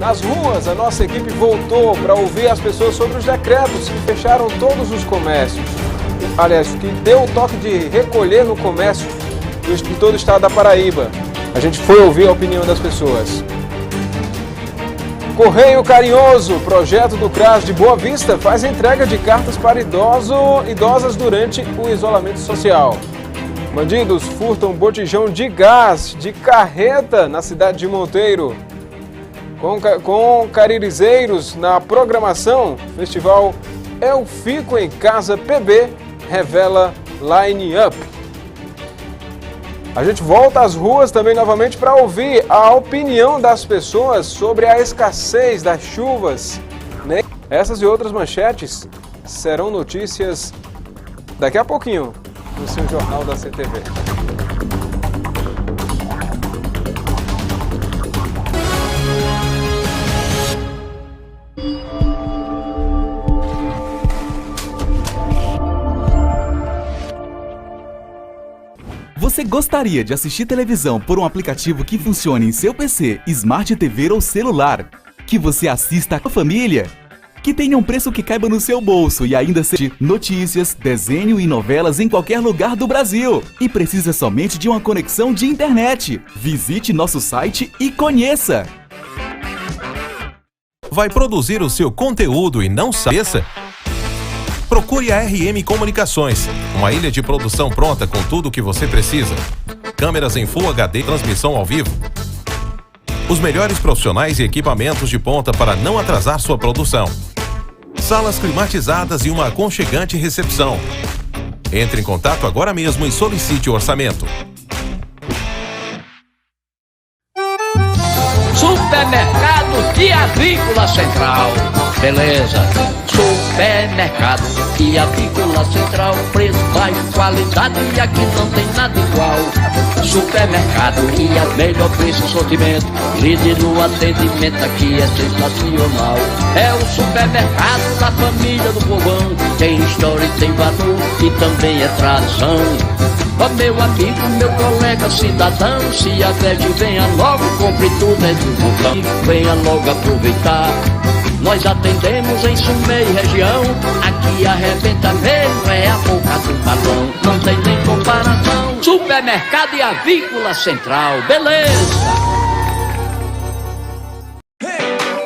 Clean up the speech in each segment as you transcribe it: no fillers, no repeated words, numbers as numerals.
Nas ruas, a nossa equipe voltou para ouvir as pessoas sobre os decretos que fecharam todos os comércios. Aliás, que deu o toque de recolher no comércio de todo o estado da Paraíba. A gente foi ouvir a opinião das pessoas. Correio Carinhoso, projeto do CRAS de Boa Vista, faz entrega de cartas para idosas durante o isolamento social. Bandidos furtam botijão de gás de carreta na cidade de Monteiro. Com caririzeiros na programação, festival Eu Fico em Casa PB revela line-up. A gente volta às ruas também novamente para ouvir a opinião das pessoas sobre a escassez das chuvas. Essas e outras manchetes serão notícias daqui a pouquinho no seu Jornal da CTV. Você gostaria de assistir televisão por um aplicativo que funcione em seu PC, Smart TV ou celular? Que você assista com a família? Que tenha um preço que caiba no seu bolso e ainda assistir notícias, desenho e novelas em qualquer lugar do Brasil? E precisa somente de uma conexão de internet? Visite nosso site e conheça! Vai produzir o seu conteúdo e não sabe? Procure a RM Comunicações, uma ilha de produção pronta com tudo o que você precisa. Câmeras em Full HD, transmissão ao vivo. Os melhores profissionais e equipamentos de ponta para não atrasar sua produção. Salas climatizadas e uma aconchegante recepção. Entre em contato agora mesmo e solicite o orçamento. Supermercado e Avícola Central. Beleza. Supermercado e Avícola Central. Preço baixo, qualidade e aqui não tem nada igual. Supermercado e a melhor preço e sortimento. Líder no atendimento, aqui é sensacional. É o supermercado da família do povão. Tem história e tem valor e também é tradição. Ó meu amigo, meu colega cidadão, se averte, venha logo, compre tudo dentro do campo. Venha logo aproveitar. Nós atendemos em Sumé e região. Aqui arrebenta mesmo, é a boca do balão. Não tem nem comparação. Supermercado e Avícola Central, beleza!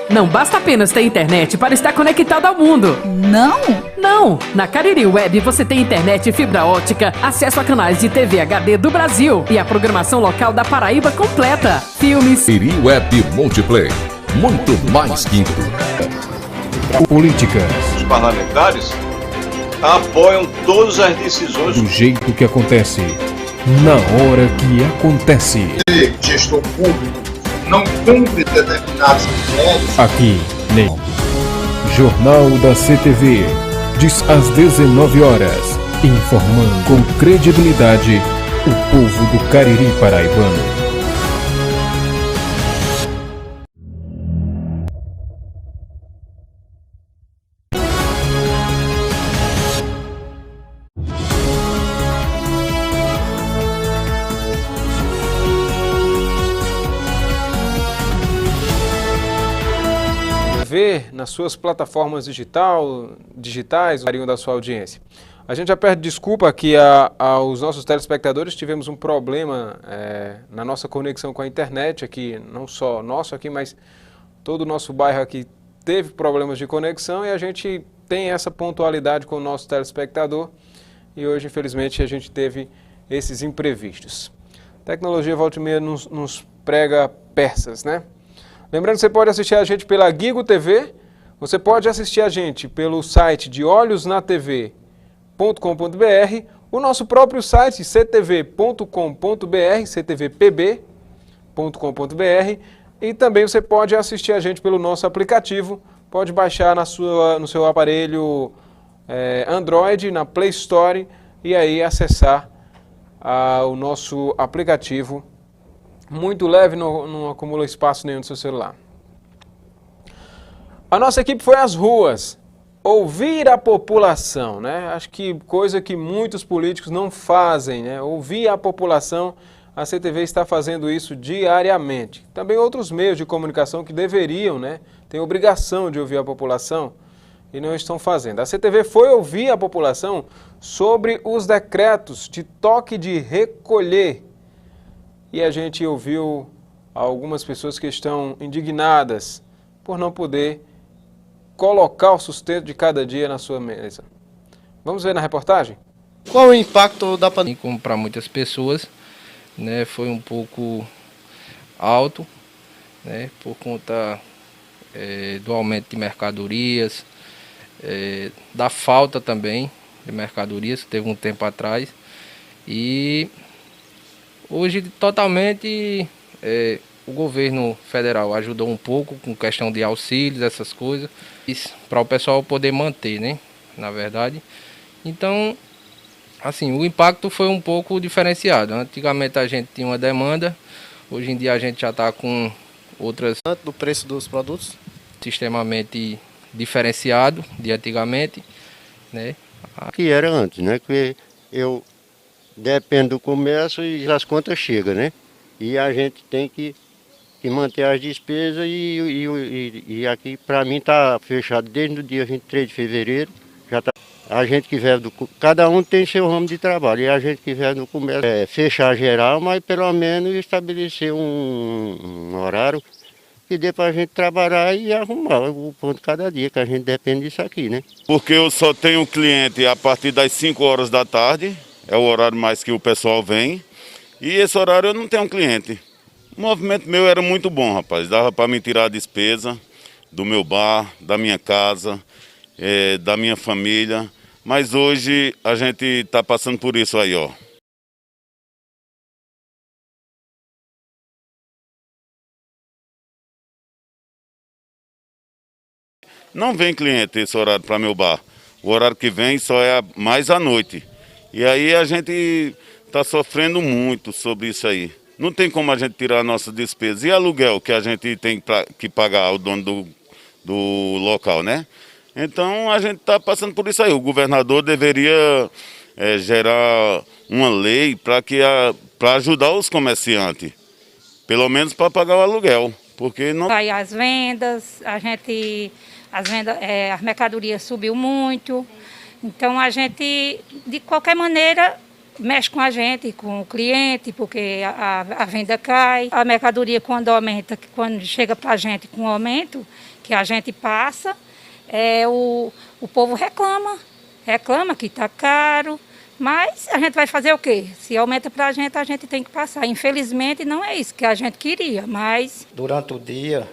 Não basta apenas ter internet para estar conectado ao mundo. Não? Não! Na Cariri Web você tem internet fibra ótica, acesso a canais de TV HD do Brasil e a programação local da Paraíba completa. Filmes... Cariri Web Multiplay. Muito mais que política. Os parlamentares apoiam todas as decisões do jeito que acontece, na hora que acontece. Se gestor público não cumpre determinados critérios. Aqui, no Jornal da CTV, diz às 19 horas, informando com credibilidade o povo do Cariri paraibano. Nas suas plataformas digitais, o carinho da sua audiência. A gente já pede desculpa aqui aos nossos telespectadores, tivemos um problema na nossa conexão com a internet aqui, não só nosso aqui, mas todo o nosso bairro aqui teve problemas de conexão e a gente tem essa pontualidade com o nosso telespectador e hoje, infelizmente, a gente teve esses imprevistos. Tecnologia volta e meia nos prega peças, né? Lembrando que você pode assistir a gente pela Gigo TV, você pode assistir a gente pelo site de olhosnatv.com.br, o nosso próprio site ctv.com.br, ctvpb.com.br e também você pode assistir a gente pelo nosso aplicativo, pode baixar no seu aparelho Android, na Play Store e aí acessar o nosso aplicativo. Muito leve, não acumula espaço nenhum no seu celular. A nossa equipe foi às ruas, ouvir a população, né? Acho que coisa que muitos políticos não fazem, né? Ouvir a população a CTV está fazendo isso diariamente. Também outros meios de comunicação que deveriam, têm obrigação de ouvir a população e não estão fazendo. A CTV foi ouvir a população sobre os decretos de toque de recolher. E a gente ouviu algumas pessoas que estão indignadas por não poder colocar o sustento de cada dia na sua mesa. Vamos ver na reportagem? Qual o impacto da pandemia? Como para muitas pessoas, foi um pouco alto, por conta do aumento de mercadorias, da falta também de mercadorias, que teve um tempo atrás. E hoje totalmente o governo federal ajudou um pouco com questão de auxílios, essas coisas, para o pessoal poder manter, na verdade. Então, assim, o impacto foi um pouco diferenciado. Antigamente a gente tinha uma demanda, hoje em dia a gente já está com outras... Do preço dos produtos? Extremamente diferenciado de antigamente, Que era antes, que eu dependo do comércio e as contas chegam, E a gente tem que manter as despesas e aqui para mim está fechado desde o dia 23 de fevereiro, já tá. A gente que vive cada um tem seu ramo de trabalho, e a gente que vive no comércio fechar geral, mas pelo menos estabelecer um horário que dê para a gente trabalhar e arrumar o pão de cada dia, que a gente depende disso aqui, Porque eu só tenho cliente a partir das 5 horas da tarde, é o horário mais que o pessoal vem, e esse horário eu não tenho cliente. O movimento meu era muito bom, rapaz, dava para me tirar a despesa do meu bar, da minha casa, da minha família, mas hoje a gente está passando por isso aí, ó. Não vem cliente esse horário para meu bar. O horário que vem só é mais à noite. E aí a gente está sofrendo muito sobre isso aí. Não tem como a gente tirar a nossa despesa. E aluguel que a gente tem que pagar ao dono do local, Então a gente está passando por isso aí. O governador deveria gerar uma lei para ajudar os comerciantes. Pelo menos para pagar o aluguel. Porque não... Vai as vendas, as mercadorias subiu muito. Então a gente, de qualquer maneira, mexe com a gente, com o cliente, porque a venda cai. A mercadoria quando aumenta, quando chega para a gente com aumento, que a gente passa, o povo reclama que está caro. Mas a gente vai fazer o quê? Se aumenta para a gente tem que passar. Infelizmente não é isso que a gente queria, mas... Durante o dia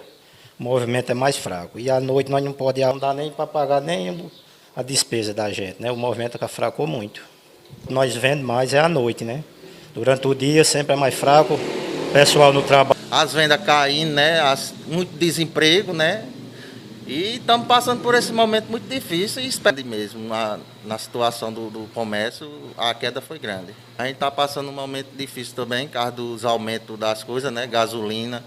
o movimento é mais fraco. E à noite nós não podemos dar nem para pagar nem a despesa da gente, O movimento fracou muito. Nós vendemos mais à noite, Durante o dia sempre é mais fraco, o pessoal no trabalho. As vendas caindo, muito desemprego, E estamos passando por esse momento muito difícil e espero mesmo, na situação do comércio, a queda foi grande. A gente está passando um momento difícil também, por causa dos aumentos das coisas, gasolina,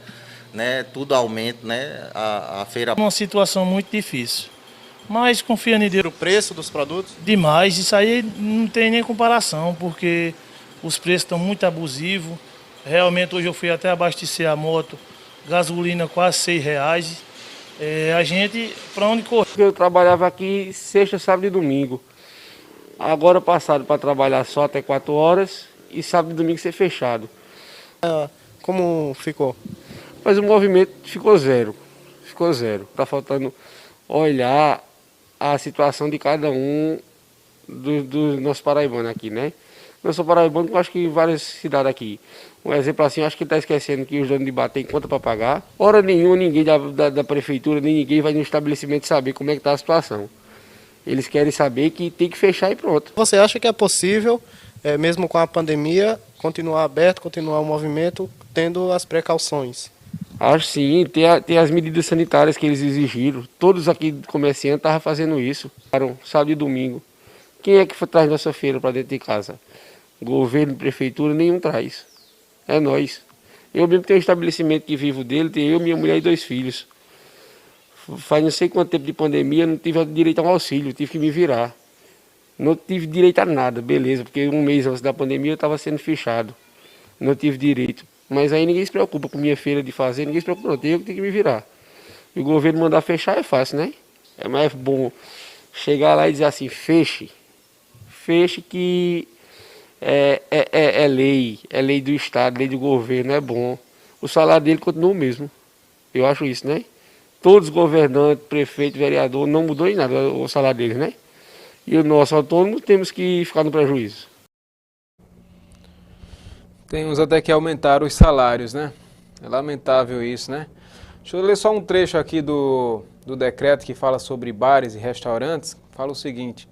tudo aumenta, a feira... Uma situação muito difícil, mas confia em Deus. O preço dos produtos? Demais, isso aí não tem nem comparação, porque os preços estão muito abusivos. Realmente hoje eu fui até abastecer a moto, gasolina quase R$6. A gente, para onde correr? Eu trabalhava aqui sexta, sábado e domingo. Agora passaram para trabalhar só até 4 horas e sábado e domingo ser fechado. Como ficou? Mas o movimento ficou zero. Está faltando olhar a situação de cada um dos nossos paraibanos aqui, Eu sou paraibano, eu acho que várias cidades aqui. Um exemplo assim, acho que está esquecendo que os donos de bar têm conta para pagar. Hora nenhuma, ninguém da prefeitura, nem ninguém vai no estabelecimento saber como é que está a situação. Eles querem saber que tem que fechar e pronto. Você acha que é possível, mesmo com a pandemia, continuar aberto, continuar o movimento, tendo as precauções? Acho sim, tem as medidas sanitárias que eles exigiram. Todos aqui comerciantes estavam fazendo isso. Sábado e domingo. Quem é que traz nossa feira para dentro de casa? Governo, prefeitura, nenhum traz. É nós. Eu mesmo tenho um estabelecimento que vivo dele, tenho eu, minha mulher e 2 filhos. Faz não sei quanto tempo de pandemia, não tive direito a um auxílio, tive que me virar. Não tive direito a nada, beleza, porque um mês antes da pandemia eu estava sendo fechado. não tive direito. Mas aí ninguém se preocupa com minha feira de fazer, ninguém se preocupa não, eu que tenho que me virar. E o governo mandar fechar é fácil, né? É mais bom chegar lá e dizer assim, feche que é lei do Estado, lei do governo, é bom. O salário dele continua o mesmo, eu acho isso, né? Todos os governantes, prefeito, vereador, não mudou em nada o salário deles, né? E o nosso autônomo temos que ficar no prejuízo. Tem uns até que aumentaram os salários, né? É lamentável isso, né? Deixa eu ler só um trecho aqui do decreto que fala sobre bares e restaurantes. Fala o seguinte: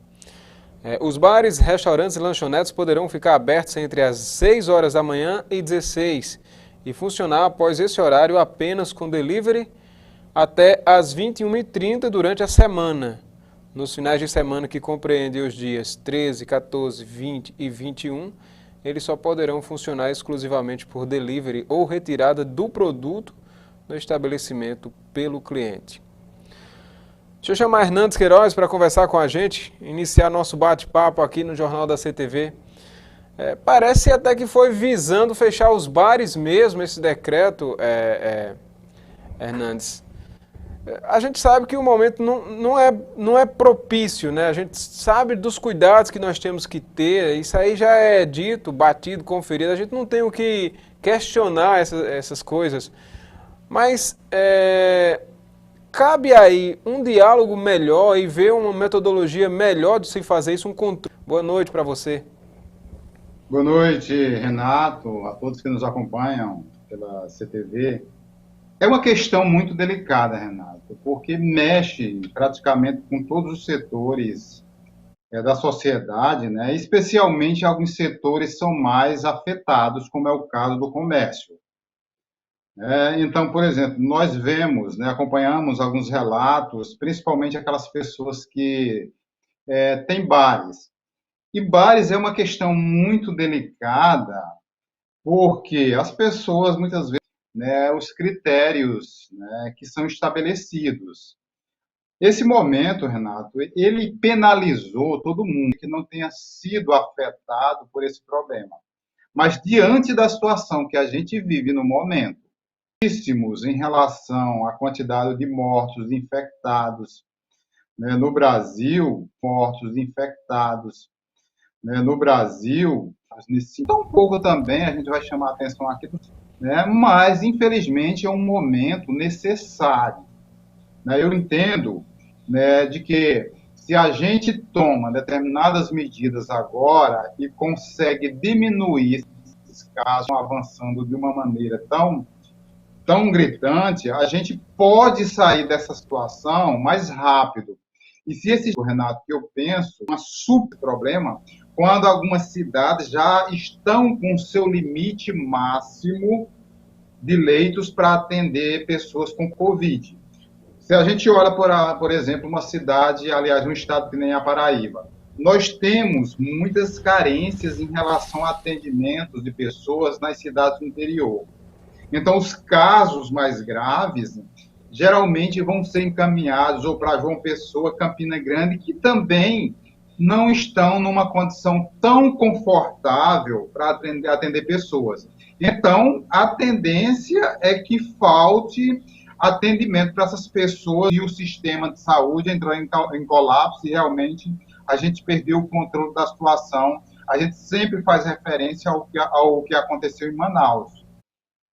os bares, restaurantes e lanchonetes poderão ficar abertos entre as 6 horas da manhã e 16 e funcionar após esse horário apenas com delivery até as 21h30 durante a semana. Nos finais de semana que compreendem os dias 13, 14, 20 e 21, eles só poderão funcionar exclusivamente por delivery ou retirada do produto no estabelecimento pelo cliente. Deixa eu chamar Hernandes Queiroz para conversar com a gente, iniciar nosso bate-papo aqui no Jornal da CTV. Parece até que foi visando fechar os bares mesmo, esse decreto, Hernandes. A gente sabe que o momento não é propício, né? A gente sabe dos cuidados que nós temos que ter, isso aí já é dito, batido, conferido, a gente não tem o que questionar essas coisas. Mas cabe aí um diálogo melhor e ver uma metodologia melhor de se fazer isso, um controle. Boa noite para você. Boa noite, Renato, a todos que nos acompanham pela CTV. É uma questão muito delicada, Renato, porque mexe praticamente com todos os setores da sociedade, né? Especialmente alguns setores são mais afetados, como é o caso do comércio. Então, por exemplo, nós vemos, né, acompanhamos alguns relatos, principalmente aquelas pessoas que têm bares. E bares é uma questão muito delicada, porque as pessoas, muitas vezes, né, os critérios, né, que são estabelecidos. Esse momento, Renato, ele penalizou todo mundo que não tenha sido afetado por esse problema. Mas, diante da situação que a gente vive no momento, em relação à quantidade de mortos infectados, né, no Brasil, no Brasil, tão pouco também, a gente vai chamar a atenção aqui, né, mas, infelizmente, é um momento necessário. Né, eu entendo, né, de que se a gente toma determinadas medidas agora e consegue diminuir esses casos avançando de uma maneira tão gritante, a gente pode sair dessa situação mais rápido. E se esse, Renato, que eu penso, um super problema, quando algumas cidades já estão com seu limite máximo de leitos para atender pessoas com Covid. Se a gente olha, por exemplo, uma cidade, aliás, um estado que nem a Paraíba, nós temos muitas carências em relação a atendimentos de pessoas nas cidades do interior. Então, os casos mais graves geralmente vão ser encaminhados ou para João Pessoa, Campina Grande, que também não estão numa condição tão confortável para atender pessoas. Então, a tendência é que falte atendimento para essas pessoas e o sistema de saúde entrou em colapso e realmente a gente perdeu o controle da situação. A gente sempre faz referência ao que aconteceu em Manaus.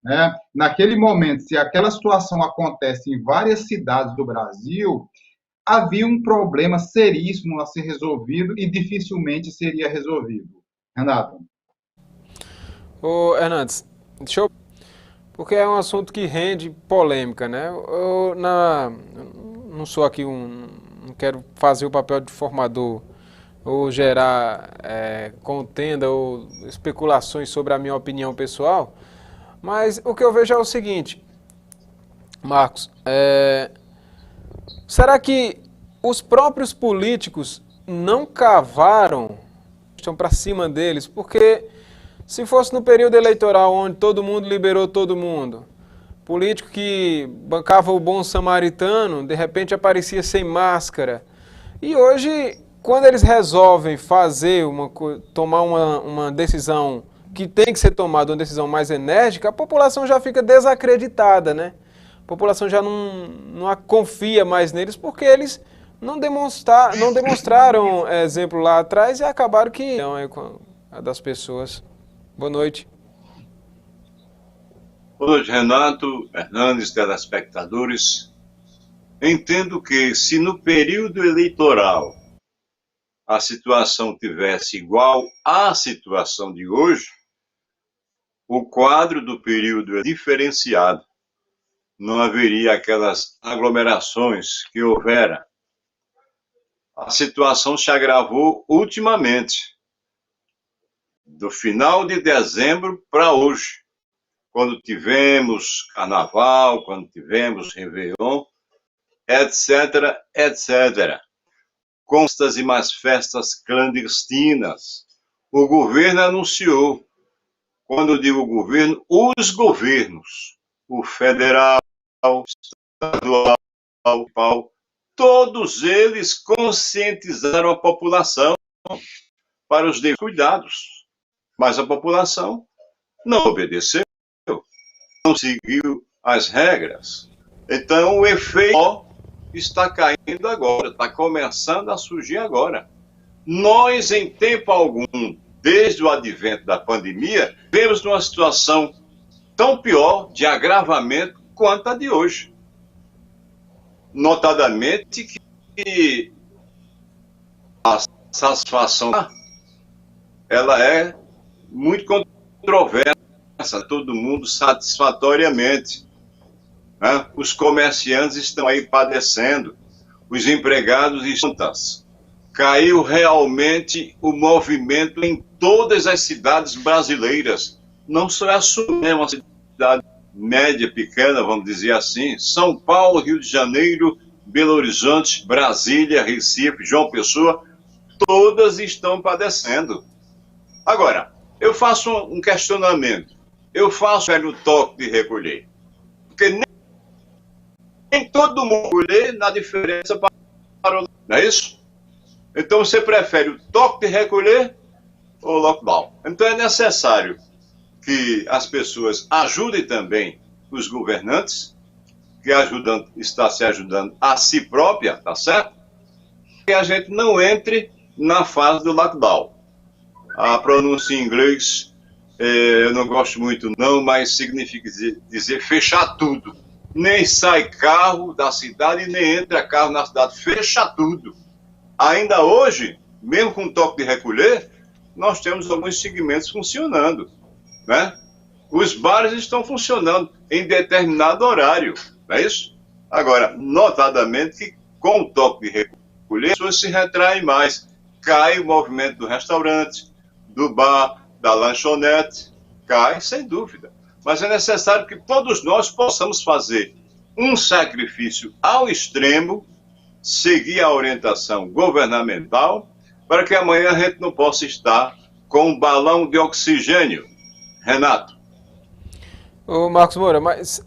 Né? Naquele momento, se aquela situação acontece em várias cidades do Brasil, havia um problema seríssimo a ser resolvido e dificilmente seria resolvido. Renato. Ô, Hernandes, porque é um assunto que rende polêmica, né? Eu não sou aqui não quero fazer o papel de formador ou gerar contenda ou especulações sobre a minha opinião pessoal, mas o que eu vejo é o seguinte, Marcos, será que os próprios políticos não cavaram, estão para cima deles? Porque se fosse no período eleitoral onde todo mundo liberou todo mundo, político que bancava o bom samaritano, de repente aparecia sem máscara. E hoje, quando eles resolvem tomar uma decisão que tem que ser tomada uma decisão mais enérgica, a população já fica desacreditada, né? A população já não confia mais neles porque eles não demonstraram exemplo lá atrás e acabaram que das pessoas. Boa noite. Boa noite, Renato, Hernandes, telespectadores. Entendo que se no período eleitoral a situação tivesse igual à situação de hoje, o quadro do período é diferenciado. Não haveria aquelas aglomerações que houvera. A situação se agravou ultimamente, do final de dezembro para hoje, quando tivemos carnaval, quando tivemos Réveillon, etc., etc. Constas e mais festas clandestinas. O governo anunciou, quando eu digo governo, os governos, o federal, o estadual, todos eles conscientizaram a população para os devidos cuidados, mas a população não obedeceu, não seguiu as regras. Então o efeito está caindo agora, está começando a surgir agora. Nós, em tempo algum, desde o advento da pandemia, vemos numa situação tão pior de agravamento quanto a de hoje. Notadamente que a satisfação ela é muito controversa, todo mundo satisfatoriamente. Os comerciantes estão aí padecendo, os empregados estão. Caiu realmente o movimento em todas as cidades brasileiras. Não só a sua, é uma cidade média, pequena, vamos dizer assim. São Paulo, Rio de Janeiro, Belo Horizonte, Brasília, Recife, João Pessoa, todas estão padecendo. Agora, eu faço um questionamento. Eu faço o toque de recolher. Porque nem todo mundo recolher na diferença para o... Não é isso? Então você prefere o toque de recolher ou o lockdown? Então é necessário que as pessoas ajudem também os governantes, que está se ajudando a si própria, tá certo? Que a gente não entre na fase do lockdown. A pronúncia em inglês eu não gosto muito não, mas significa dizer fechar tudo. Nem sai carro da cidade, nem entra carro na cidade. Fecha tudo. Ainda hoje, mesmo com toque de recolher, nós temos alguns segmentos funcionando, né? Os bares estão funcionando em determinado horário, não é isso? Agora, notadamente que com o toque de recolher, as pessoas se retraem mais. Cai o movimento do restaurante, do bar, da lanchonete, cai sem dúvida. Mas é necessário que todos nós possamos fazer um sacrifício ao extremo, seguir a orientação governamental, para que amanhã a gente não possa estar com um balão de oxigênio. Renato. Ô Marcos Moura, mas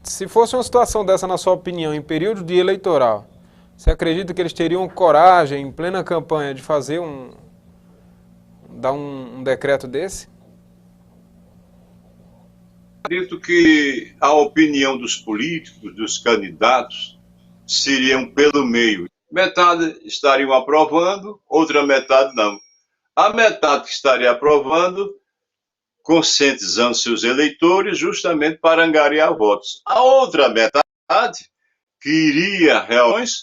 se fosse uma situação dessa, na sua opinião, em período de eleitoral, você acredita que eles teriam coragem, em plena campanha, de fazer dar um decreto desse? Acredito que a opinião dos políticos, dos candidatos, seriam pelo meio. Metade estariam aprovando, outra metade não. A metade que estaria aprovando, conscientizando seus eleitores, justamente para angariar votos. A outra metade, que iria realmente,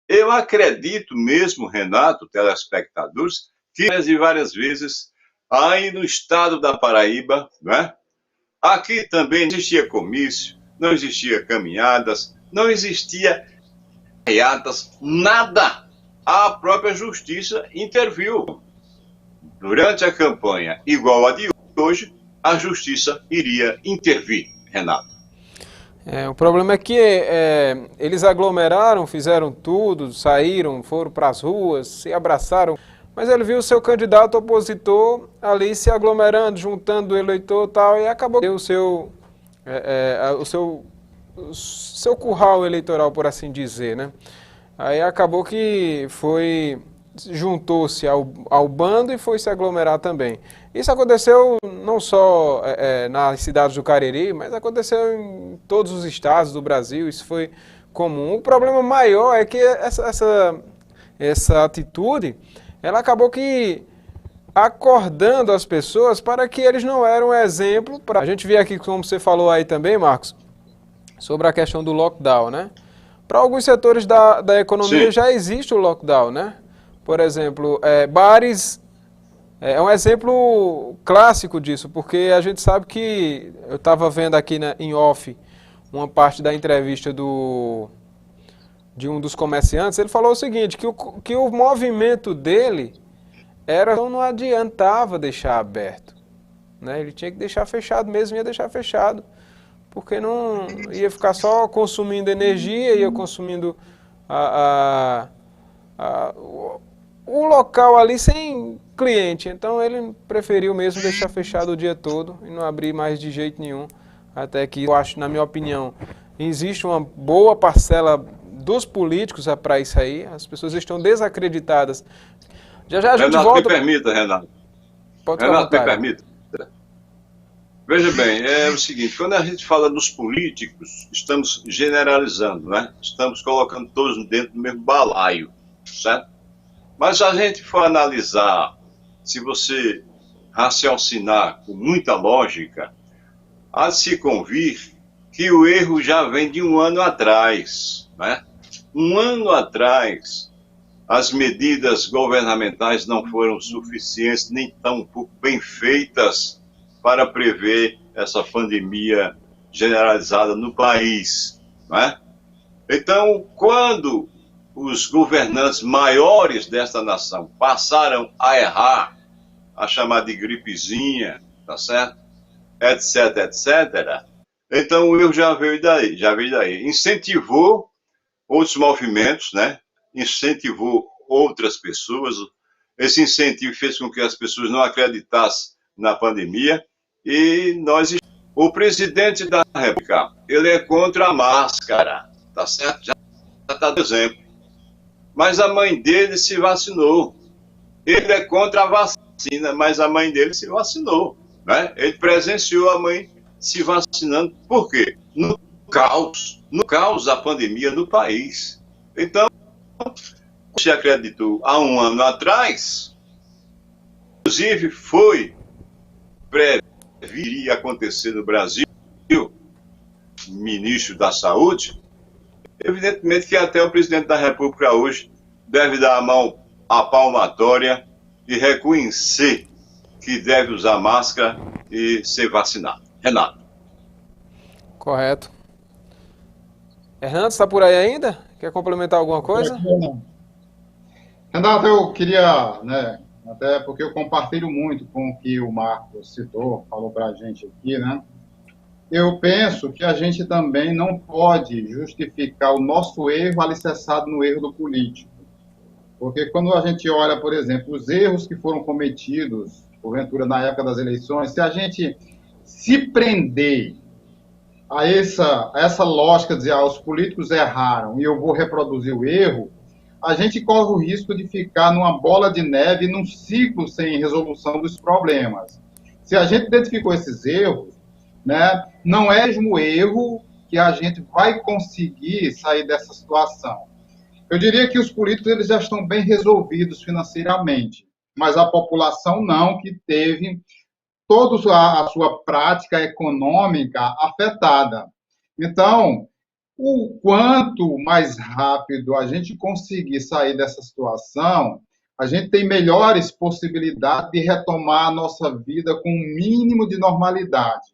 eu acredito mesmo, Renato, telespectadores, que várias vezes, aí no estado da Paraíba, né? Aqui também não existia comício, não existia caminhadas, não existia reatas, nada. A própria justiça interviu. Durante a campanha igual a de hoje, a justiça iria intervir, Renato. O problema é que eles aglomeraram, fizeram tudo, saíram, foram para as ruas, se abraçaram, mas ele viu o seu candidato opositor ali se aglomerando, juntando o eleitor e tal, e acabou o seu curral eleitoral, por assim dizer, né? Aí acabou que foi juntou-se ao bando e foi se aglomerar também. Isso aconteceu não só nas cidades do Cariri, mas aconteceu em todos os estados do Brasil, isso foi comum. O problema maior é que essa atitude, ela acabou que acordando as pessoas para que eles não eram exemplo. A gente vê aqui, como você falou aí também, Marcos, sobre a questão do lockdown, né? Para alguns setores da economia Sim. já existe o lockdown, né? Por exemplo, bares é um exemplo clássico disso, porque a gente sabe que, eu estava vendo aqui em off uma parte da entrevista de um dos comerciantes, ele falou o seguinte, que o movimento dele não adiantava deixar aberto, né? Ele tinha que deixar fechado mesmo, ia deixar fechado, porque não ia ficar só consumindo energia, ia consumindo o local ali sem cliente. Então ele preferiu mesmo deixar fechado o dia todo e não abrir mais de jeito nenhum. Até que eu acho, na minha opinião, existe uma boa parcela dos políticos para isso aí. As pessoas estão desacreditadas. Já a gente Renato, volta... me permita, Renato. Pode Renato, me permita. Veja bem, é o seguinte, quando a gente fala dos políticos, estamos generalizando, né? Estamos colocando todos dentro do mesmo balaio, certo? Mas se a gente for analisar, se você raciocinar com muita lógica, há de se convir que o erro já vem de um ano atrás, né? Um ano atrás, as medidas governamentais não foram suficientes, nem tampouco bem feitas para prever essa pandemia generalizada no país, né? Então, quando os governantes maiores desta nação passaram a errar, a chamar de gripezinha, tá certo? Etc, etc. Então o erro já veio daí. Incentivou outros movimentos, né? Incentivou outras pessoas. Esse incentivo fez com que as pessoas não acreditassem na pandemia e o presidente da República, ele é contra a máscara, tá certo? Já está dando exemplo. Mas a mãe dele se vacinou. Ele é contra a vacina, mas a mãe dele se vacinou, né? Ele presenciou a mãe se vacinando. Por quê? No caos da pandemia no país. Então, se acreditou há um ano atrás, inclusive foi previria acontecer no Brasil, ministro da Saúde, evidentemente que até o presidente da República hoje deve dar a palmatória e reconhecer que deve usar máscara e ser vacinado. Renato. Correto. Hernandes, está por aí ainda? Quer complementar alguma coisa? Renato, eu queria, né, até porque eu compartilho muito com o que o Marcos citou, falou para a gente aqui, né? Eu penso que a gente também não pode justificar o nosso erro alicerçado no erro do político. Porque quando a gente olha, por exemplo, os erros que foram cometidos, porventura, na época das eleições, se a gente se prender a essa lógica de dizer, os políticos erraram e eu vou reproduzir o erro, a gente corre o risco de ficar numa bola de neve, num ciclo sem resolução dos problemas. Se a gente identificou esses erros, né, não é mesmo erro que a gente vai conseguir sair dessa situação. Eu diria que os políticos eles já estão bem resolvidos financeiramente, mas a população não, que teve toda a sua prática econômica afetada. Então, o quanto mais rápido a gente conseguir sair dessa situação, a gente tem melhores possibilidades de retomar a nossa vida com um mínimo de normalidade.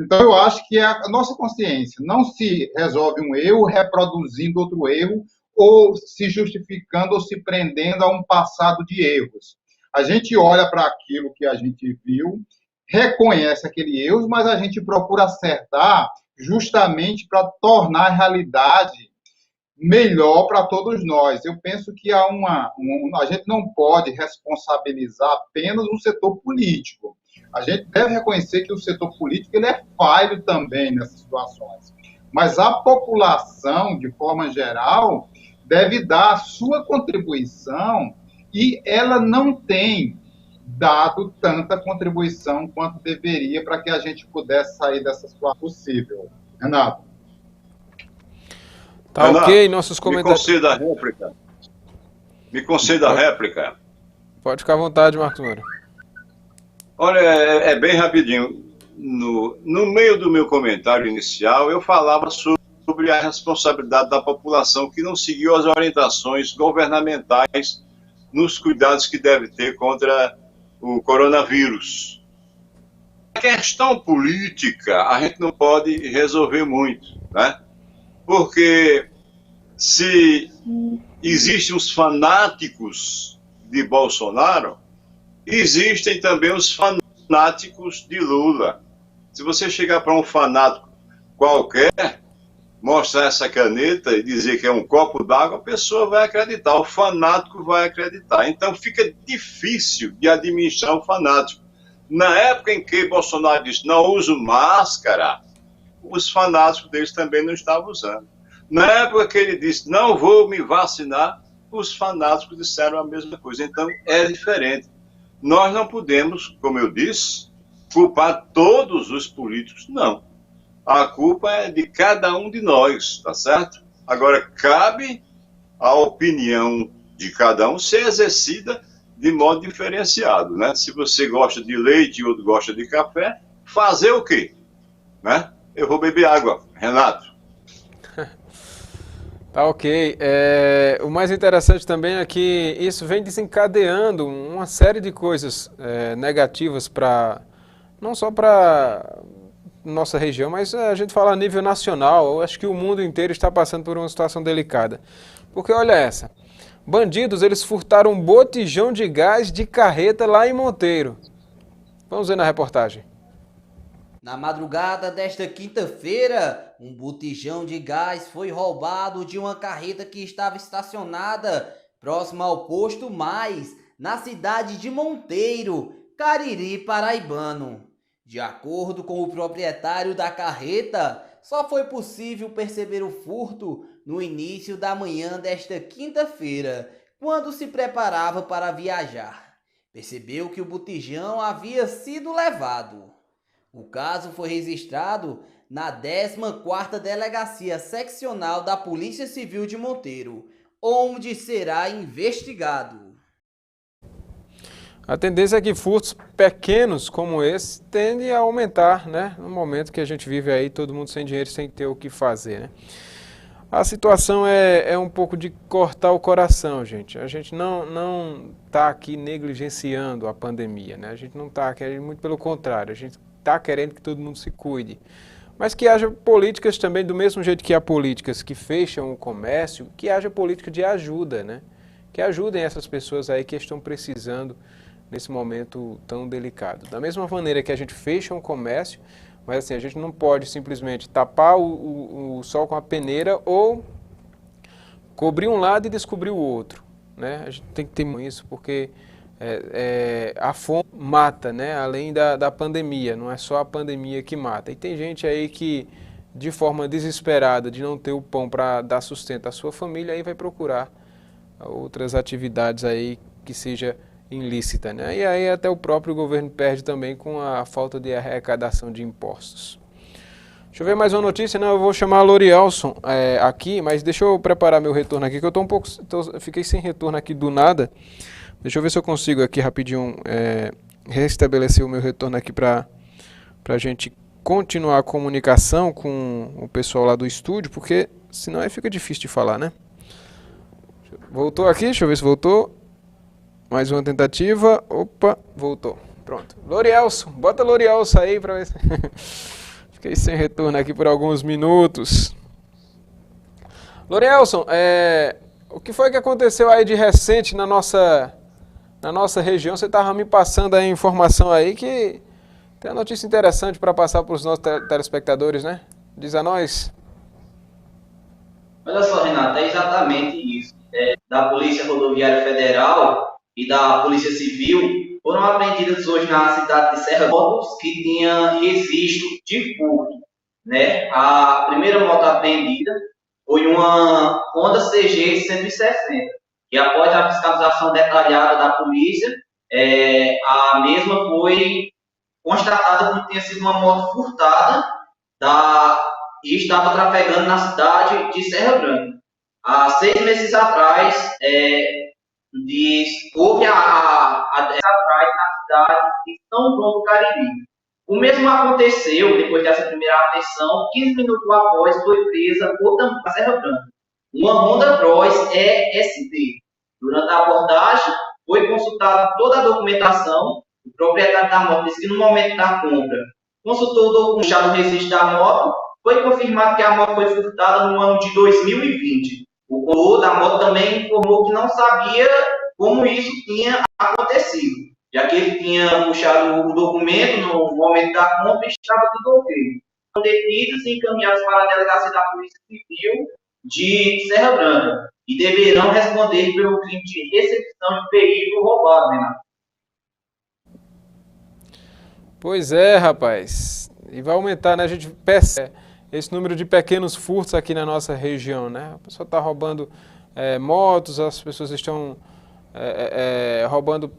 Então, eu acho que a nossa consciência não se resolve um erro reproduzindo outro erro ou se justificando ou se prendendo a um passado de erros. A gente olha para aquilo que a gente viu, reconhece aquele erro, mas a gente procura acertar justamente para tornar a realidade melhor para todos nós. Eu penso que a gente não pode responsabilizar apenas o setor político. A gente deve reconhecer que o setor político ele é falho também nessas situações. Mas a população, de forma geral, deve dar a sua contribuição e ela não tem dado tanta contribuição quanto deveria para que a gente pudesse sair dessa situação possível. Renato. Tá, Renato, ok, nossos comentários. Me conceda a réplica. Pode ficar à vontade, Marcos Moura. Olha, é bem rapidinho. No meio do meu comentário inicial, eu falava sobre a responsabilidade da população que não seguiu as orientações governamentais nos cuidados que deve ter contra o coronavírus. A questão política, a gente não pode resolver muito, né? Porque se existem os fanáticos de Bolsonaro, existem também os fanáticos de Lula. Se você chegar para um fanático qualquer, mostrar essa caneta e dizer que é um copo d'água, a pessoa vai acreditar, o fanático vai acreditar. Então fica difícil de administrar o fanático. Na época em que Bolsonaro disse não uso máscara, os fanáticos deles também não estavam usando. Na época que ele disse não vou me vacinar, os fanáticos disseram a mesma coisa. Então é diferente. Nós não podemos, como eu disse, culpar todos os políticos, não. A culpa é de cada um de nós, tá certo? Agora, cabe a opinião de cada um ser exercida de modo diferenciado, né? Se você gosta de leite e outro gosta de café, fazer o quê? Né? Eu vou beber água, Renato. Tá, ok. O mais interessante também é que isso vem desencadeando uma série de coisas negativas não só para nossa região, mas a gente fala a nível nacional. Eu acho que o mundo inteiro está passando por uma situação delicada. Porque olha essa, bandidos, eles furtaram um botijão de gás de carreta lá em Monteiro. Vamos ver na reportagem. Na madrugada desta quinta-feira, um botijão de gás foi roubado de uma carreta que estava estacionada próxima ao posto Mais, na cidade de Monteiro, Cariri paraibano. De acordo com o proprietário da carreta, só foi possível perceber o furto no início da manhã desta quinta-feira, quando se preparava para viajar. Percebeu que o botijão havia sido levado. O caso foi registrado na 14ª Delegacia Seccional da Polícia Civil de Monteiro, onde será investigado. A tendência é que furtos pequenos como esse tendem a aumentar, né? No momento que a gente vive aí, todo mundo sem dinheiro, sem ter o que fazer, né? A situação é um pouco de cortar o coração, gente. A gente não está aqui negligenciando a pandemia, né? A gente não está querendo, muito pelo contrário, a gente está querendo que todo mundo se cuide. Mas que haja políticas também, do mesmo jeito que há políticas que fecham o comércio, que haja política de ajuda, né? Que ajudem essas pessoas aí que estão precisando nesse momento tão delicado. Da mesma maneira que a gente fecha um comércio, mas assim, a gente não pode simplesmente tapar o sol com a peneira ou cobrir um lado e descobrir o outro, né? A gente tem que ter isso porque a fome mata, né? Além da pandemia, não é só a pandemia que mata. E tem gente aí que, de forma desesperada, de não ter o pão para dar sustento à sua família, aí vai procurar outras atividades aí que seja ilícita, né? E aí até o próprio governo perde também com a falta de arrecadação de impostos. Deixa eu ver mais uma notícia, não, eu vou chamar a Lorielson aqui, mas deixa eu preparar meu retorno aqui, que eu fiquei sem retorno aqui do nada. Deixa eu ver se eu consigo aqui rapidinho restabelecer o meu retorno aqui para a gente continuar a comunicação com o pessoal lá do estúdio, porque senão aí fica difícil de falar, né? Voltou aqui, deixa eu ver se voltou. Mais uma tentativa. Opa, voltou. Pronto. Lorielson, bota Lorielson aí para ver se... Fiquei sem retorno aqui por alguns minutos. Lorielson, o que foi que aconteceu aí de recente na nossa região? Você estava me passando a informação aí que tem uma notícia interessante para passar para os nossos telespectadores, né? Diz a nós. Olha só, Renato, é exatamente isso. Da Polícia Rodoviária Federal e da Polícia Civil foram apreendidas hoje na cidade de Serra motos que tinha registro de furto, né? A primeira moto apreendida foi uma Honda CG 160. que após a fiscalização detalhada da polícia, a mesma foi constatada que tinha sido uma moto furtada e estava trafegando na cidade de Serra Branca. Há 6 meses atrás, houve atrás na cidade de São João do Cariri. O mesmo aconteceu depois dessa primeira apreensão, 15 minutos após foi presa outra Serra Branca, uma Honda Bros ESD. Durante a abordagem, foi consultada toda a documentação. O proprietário da moto disse que no momento da compra consultou o registro da moto, foi confirmado que a moto foi furtada no ano de 2020. O condutor da moto também informou que não sabia como isso tinha acontecido, já que ele tinha puxado o documento no momento da compra e estava tudo ok. Foram detidos e encaminhados para a delegacia da Polícia Civil de Serra Branca e deverão responder pelo crime de recepção de veículo roubado, Renato. Pois é, rapaz. E vai aumentar, né? A gente percebe esse número de pequenos furtos aqui na nossa região, né? A pessoa está roubando motos, as pessoas estão roubando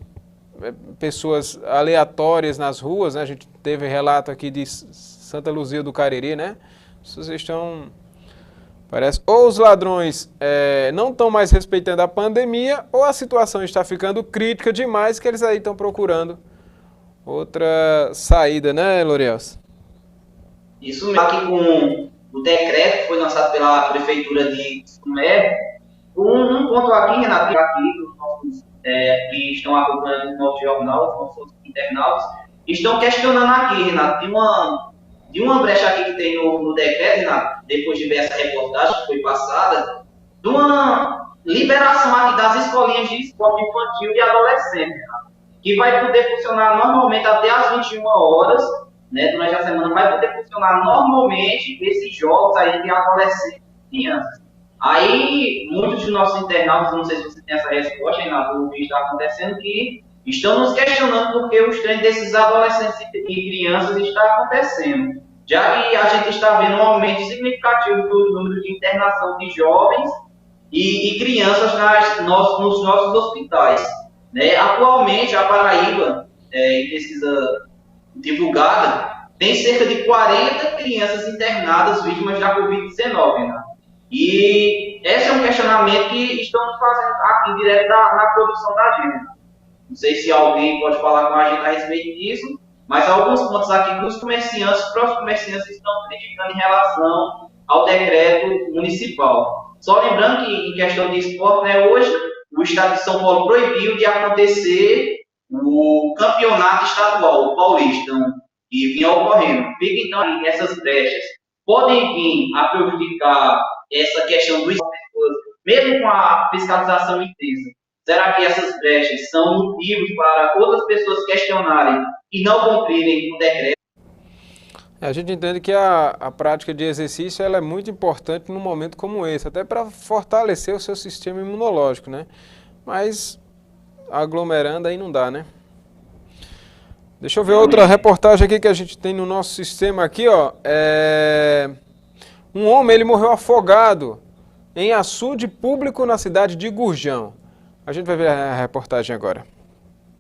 pessoas aleatórias nas ruas, né? A gente teve relato aqui de Santa Luzia do Cariri, né? As pessoas estão... Parece, ou os ladrões não estão mais respeitando a pandemia, ou a situação está ficando crítica demais que eles aí estão procurando outra saída, né, Lorielson? Isso mesmo, aqui com o decreto que foi lançado pela Prefeitura de Sumé, um ponto aqui, Renato, dos nossos que estão acompanhando o nosso jornal, os nossos internautas, estão questionando aqui, Renato, de uma brecha aqui que tem no decreto, Renato, depois de ver essa reportagem que foi passada, de uma liberação aqui das escolinhas de esporte infantil e adolescente, Renato, que vai poder funcionar normalmente até às 21 horas, né, durante a semana, vai poder funcionar normalmente esses jogos aí de adolescentes e crianças. Aí, muitos dos nossos internautas, não sei se você tem essa resposta, Renato, o que está acontecendo, que estão nos questionando porque os treinos desses adolescentes e crianças está acontecendo, já que a gente está vendo um aumento significativo do número de internação de jovens e crianças nos nossos hospitais. Né? Atualmente, a Paraíba, em pesquisa divulgada, tem cerca de 40 crianças internadas vítimas da Covid-19. Né? E esse é um questionamento que estamos fazendo aqui direto na produção da agenda. Não sei se alguém pode falar com a gente a respeito disso, mas alguns pontos aqui dos comerciantes, os próprios comerciantes estão criticando em relação ao decreto municipal. Só lembrando que, em questão de esporte, né, hoje o Estado de São Paulo proibiu de acontecer o campeonato estadual, o paulista, que vinha ocorrendo. Fica então aí, essas brechas podem vir a prejudicar essa questão do esporte, mesmo com a fiscalização intensa. Será que essas brechas são motivos para outras pessoas questionarem e não cumprirem o decreto? A gente entende que a prática de exercício ela é muito importante num momento como esse, até para fortalecer o seu sistema imunológico, né? Mas aglomerando aí não dá, né? Deixa eu ver outra reportagem aqui que a gente tem no nosso sistema aqui, ó. Um homem, ele morreu afogado em açude público na cidade de Gurjão. A gente vai ver a reportagem agora.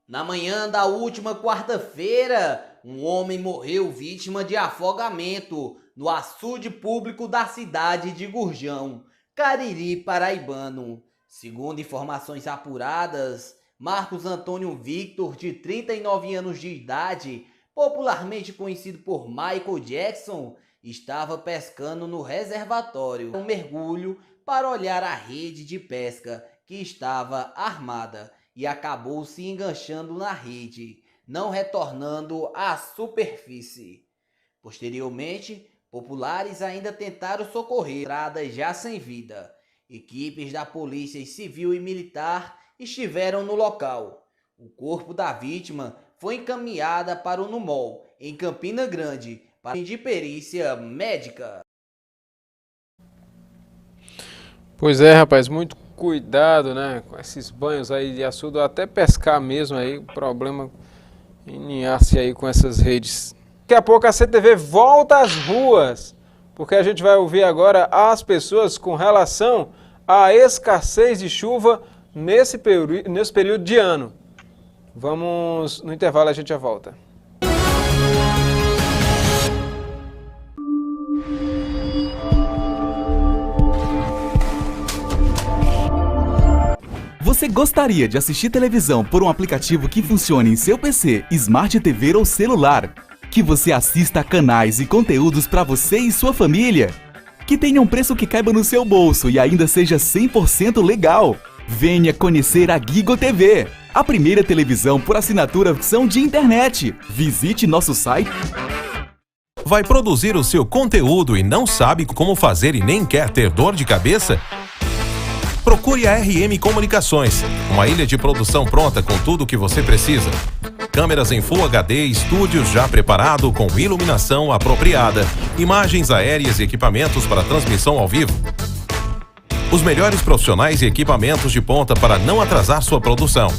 Na manhã da última quarta-feira, um homem morreu vítima de afogamento no açude público da cidade de Gurjão, Cariri paraibano. Segundo informações apuradas, Marcos Antônio Victor, de 39 anos de idade, popularmente conhecido por Michael Jackson, estava pescando no reservatório, um mergulho para olhar a rede de pesca que estava armada e acabou se enganchando na rede, não retornando à superfície. Posteriormente, populares ainda tentaram socorrer, já sem vida. Equipes da Polícia Civil e Militar estiveram no local. O corpo da vítima foi encaminhada para o NUMOL, em Campina Grande, para de perícia médica. Pois é, rapaz, muito cuidado, né, com esses banhos aí de açude, até pescar mesmo aí, o problema inicia-se aí com essas redes. Daqui a pouco a CTV volta às ruas, porque a gente vai ouvir agora as pessoas com relação à escassez de chuva nesse período de ano. Vamos no intervalo, a gente já volta. Você gostaria de assistir televisão por um aplicativo que funcione em seu PC, Smart TV ou celular? Que você assista a canais e conteúdos para você e sua família? Que tenha um preço que caiba no seu bolso e ainda seja 100% legal? Venha conhecer a Gigo TV, a primeira televisão por assinatura opção de internet. Visite nosso site. Vai produzir o seu conteúdo e não sabe como fazer e nem quer ter dor de cabeça? Procure a RM Comunicações, uma ilha de produção pronta com tudo o que você precisa. Câmeras em Full HD, estúdios já preparado com iluminação apropriada, imagens aéreas e equipamentos para transmissão ao vivo. Os melhores profissionais e equipamentos de ponta para não atrasar sua produção.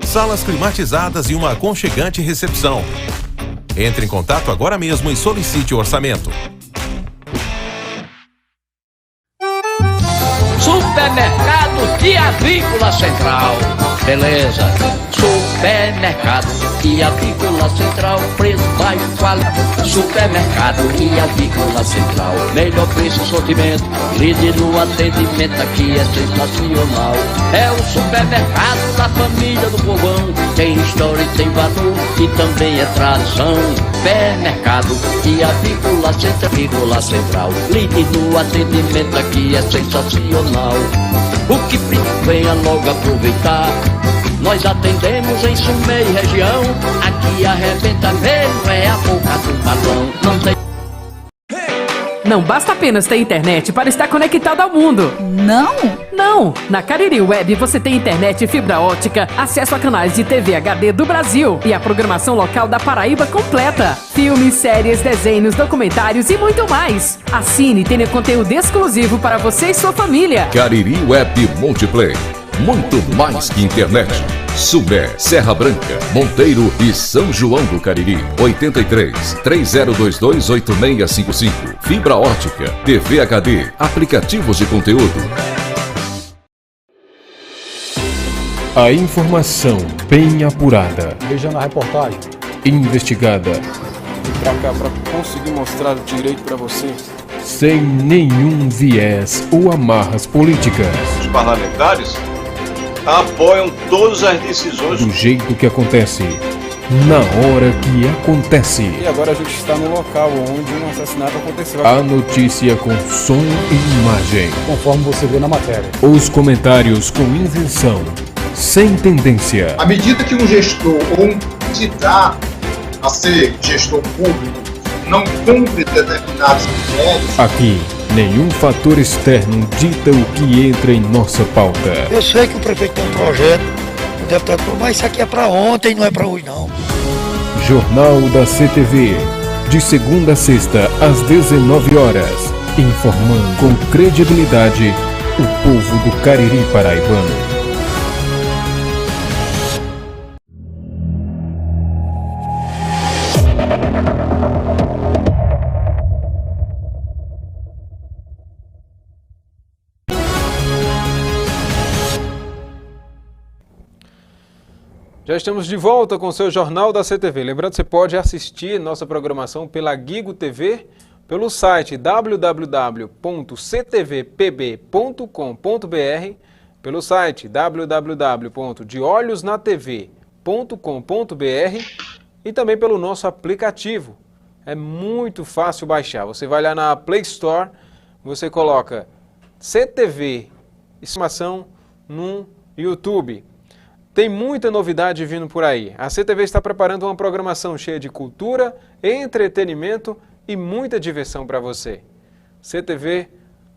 Salas climatizadas e uma aconchegante recepção. Entre em contato agora mesmo e solicite o orçamento. Supermercado e Avícola Central. Beleza. Supermercado e Avícola Central. Preço baixo, qualidade. Supermercado e Avícola Central. Melhor preço, sortimento. Líder no atendimento, aqui é sensacional. É o supermercado da família do povão. Tem história e tem valor e também é tradição. Supermercado e Avícola Central. Líder no atendimento, aqui é sensacional. O que venha logo aproveitar. Nós atendemos em Sumé e região. Aqui arrebenta mesmo, é a boca do balão. Não tem... Não basta apenas ter internet para estar conectado ao mundo. Não? Não! Na Cariri Web você tem internet e fibra ótica, acesso a canais de TV HD do Brasil e a programação local da Paraíba completa. Filmes, séries, desenhos, documentários e muito mais. Assine e tenha conteúdo exclusivo para você e sua família. Cariri Web Multiplay. Muito mais que internet. Sumé, Serra Branca, Monteiro e São João do Cariri. 83 3022 8655. Fibra ótica, TV HD, aplicativos de conteúdo. A informação bem apurada, Vejando a reportagem. investigada, Pra cá, pra conseguir mostrar o direito pra você. sem nenhum viés ou amarras políticas. Os parlamentares apoiam todas as decisões Do jeito que acontece, na hora que acontece. E agora a gente está no local onde um assassinato aconteceu. A notícia com som e imagem. Conforme você vê na matéria. Os comentários com isenção, sem tendência. À medida que um gestor ou um candidato a ser gestor público não cumpre determinados critérios, Aqui, nenhum fator externo dita o que entra em nossa pauta. Eu sei que o prefeito tem um projeto, o deputado falou, mas isso aqui é para ontem, não é para hoje não. Jornal da CTV, de segunda a sexta, às 19 horas. Informando com credibilidade o povo do Cariri paraibano. Já estamos de volta com o seu Jornal da CTV. Lembrando que você pode assistir nossa programação pela Gigo TV, pelo site www.ctvpb.com.br, pelo site www.deolhosnatv.com.br e também pelo nosso aplicativo. É muito fácil baixar. Você vai lá na Play Store, você coloca CTV Informação no YouTube. Tem muita novidade vindo por aí. A CTV está preparando uma programação cheia de cultura, entretenimento e muita diversão para você. CTV,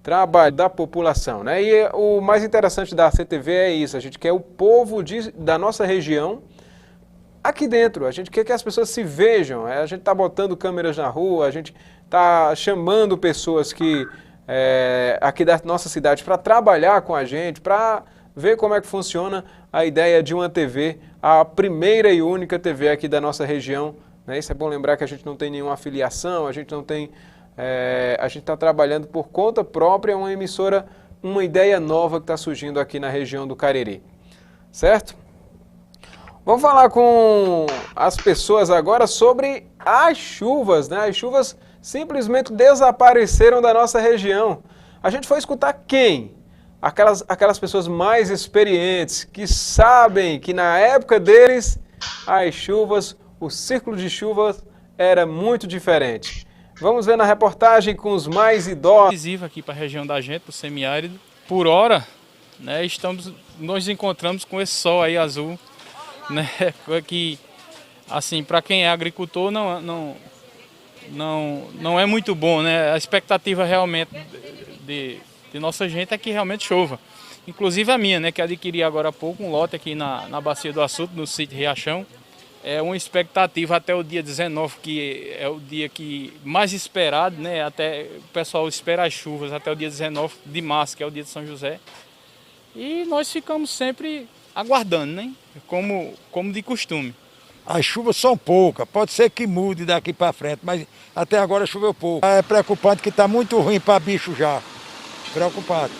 trabalho da população, né? E o mais interessante da CTV é isso, a gente quer o povo da nossa região aqui dentro, a gente quer que as pessoas se vejam, a gente está botando câmeras na rua, a gente está chamando pessoas aqui da nossa cidade para trabalhar com a gente, para ver como é que funciona a ideia de uma TV, a primeira e única TV aqui da nossa região, né? Isso é bom lembrar que a gente não tem nenhuma afiliação, a gente não tem, a gente está trabalhando por conta própria, uma emissora uma ideia nova que está surgindo aqui na região do Cariri, certo? Vamos falar com as pessoas agora sobre as chuvas, né? As chuvas simplesmente desapareceram da nossa região. A gente foi escutar quem? Aquelas pessoas mais experientes, que sabem que na época deles, as chuvas, o círculo de chuvas era muito diferente. Vamos ver na reportagem com os mais idosos. Aqui para a região da gente, para o semiárido. Por hora, né, nós encontramos com esse sol aí azul, né, que, assim, para quem é agricultor não é muito bom, né? A expectativa realmente de nossa gente é que realmente chova. Inclusive a minha, né, que adquiri agora há pouco um lote aqui na Bacia do Açude, no sítio Riachão. É uma expectativa até o dia 19, que é o dia que mais esperado, né? Até o pessoal espera as chuvas até o dia 19 de março, que é o dia de São José. E nós ficamos sempre aguardando, né? Como de costume. As chuvas são poucas, pode ser que mude daqui para frente, mas até agora choveu pouco. É preocupante que está muito ruim para bicho já. Preocupante.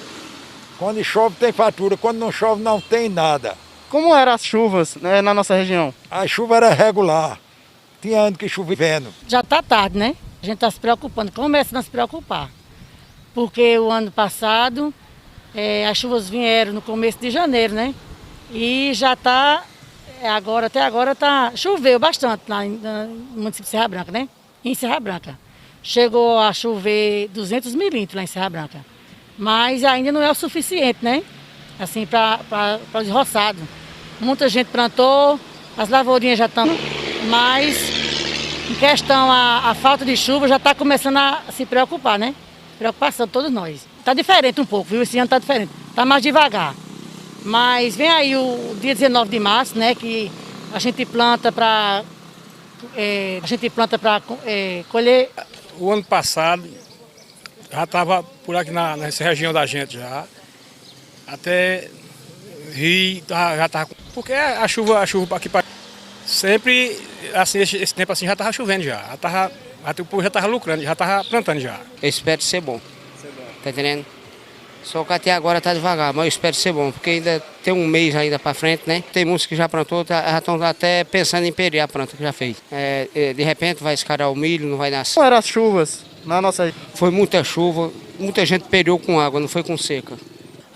Quando chove tem fatura, quando não chove não tem nada. Como eram as chuvas, né, na nossa região? A chuva era regular, tinha ano que chovendo. Já está tarde, né? A gente está se preocupando, começa a se preocupar. Porque o ano passado, as chuvas vieram no começo de janeiro, né? E já está, até agora choveu bastante lá no município de Serra Branca, né? Em Serra Branca. Chegou a chover 200 milímetros lá em Serra Branca. Mas ainda não é o suficiente, né? Assim, para os roçados. Muita gente plantou, as lavourinhas já estão, mas em questão a falta de chuva já está começando a se preocupar, né? Preocupação, todos nós. Está diferente um pouco, viu? Esse ano está diferente, está mais devagar. Mas vem aí o dia 19 de março, né? Que a gente planta para colher. O ano passado já estava por aqui nessa região da gente já. Até rio já estava. Porque a chuva aqui sempre, assim, esse tempo assim já estava chovendo já. O povo já estava lucrando, já estava plantando já. Eu espero ser bom. Tá entendendo? Só que até agora tá devagar, mas eu espero ser bom, porque ainda tem um mês ainda para frente, né? Tem muitos que já plantou, já estão até pensando em perder a planta que já fez. De repente vai escarar o milho, não vai nascer. Como eram as chuvas na nossa? Foi muita chuva, muita gente perdeu com água, não foi com seca.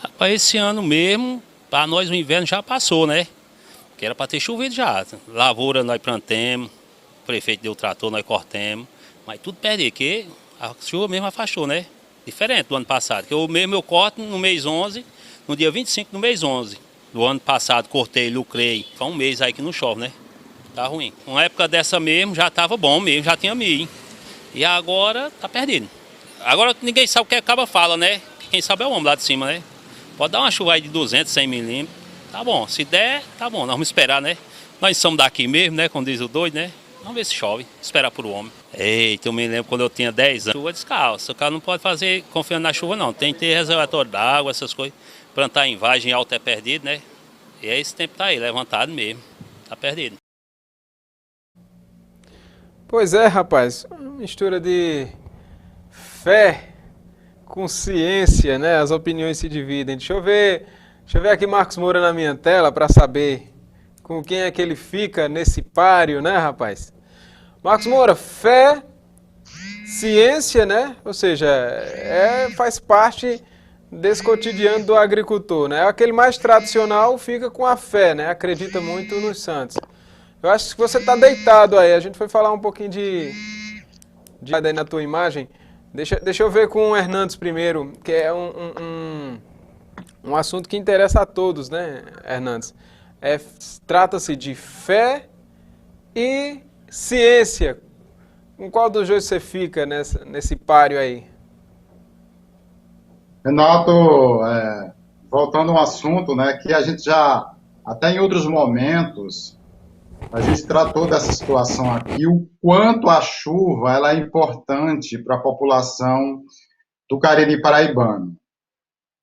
Rapaz, esse ano mesmo, para nós o inverno já passou, né? Que era para ter chovido já. Lavoura nós plantemos, o prefeito deu o trator, nós cortemos, mas tudo perdeu, que a chuva mesmo afastou, né? Diferente do ano passado, que eu corto no mês 11, no dia 25 do mês 11. Do ano passado cortei, lucrei, foi um mês aí que não chove, né? Tá ruim. Uma época dessa mesmo já estava bom mesmo, já tinha milho. E agora tá perdido. Agora ninguém sabe o que a caba fala, né? Quem sabe é o homem lá de cima, né? Pode dar uma chuva aí de 200, 100 milímetros, tá bom. Se der, tá bom, nós vamos esperar, né? Nós somos daqui mesmo, né? Como diz o doido, né? Vamos ver se chove, esperar por o homem. Eita, eu me lembro quando eu tinha 10 anos, chuva descalça. O cara não pode fazer confiando na chuva, não. Tem que ter reservatório d'água, essas coisas. Plantar em vagem alta é perdido, né? E esse tempo tá aí, levantado mesmo. Tá perdido. Pois é, rapaz. Uma mistura de fé com ciência, né? As opiniões se dividem. Deixa eu ver aqui Marcos Moura na minha tela para saber com quem é que ele fica nesse páreo, né, rapaz? Marcos Moura, fé, ciência, né? Ou seja, faz parte desse cotidiano do agricultor, né? Aquele mais tradicional fica com a fé, né? Acredita muito nos santos. Eu acho que você está deitado aí. A gente foi falar um pouquinho de aí na tua imagem. Deixa eu ver com o Hernandes primeiro, que é um assunto que interessa a todos, né, Hernandes? Trata-se de fé e ciência. Com qual dos dois você fica nesse páreo aí? Renato, voltando ao assunto, né, que a gente já, até em outros momentos, a gente tratou dessa situação aqui, o quanto a chuva ela é importante para a população do Cariri paraibano,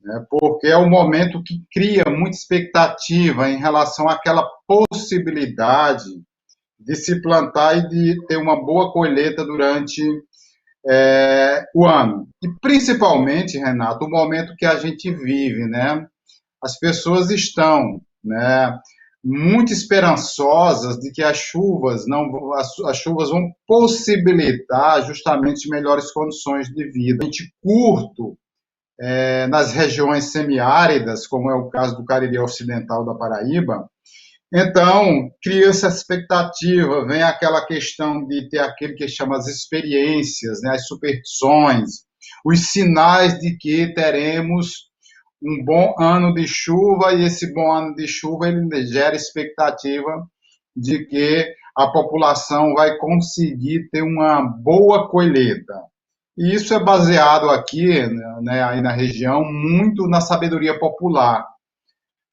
né, porque é o momento que cria muita expectativa em relação àquela possibilidade de se plantar e de ter uma boa colheita durante o ano. E principalmente, Renato, o momento que a gente vive, né? As pessoas estão, né, muito esperançosas de que as chuvas vão possibilitar justamente melhores condições de vida. A gente curto nas regiões semiáridas, como é o caso do Cariri Ocidental da Paraíba. Então, cria essa expectativa, vem aquela questão de ter aquele que chama as experiências, né, as superstições, os sinais de que teremos um bom ano de chuva, e esse bom ano de chuva ele gera expectativa de que a população vai conseguir ter uma boa colheita. E isso é baseado aqui, né, aí na região, muito na sabedoria popular.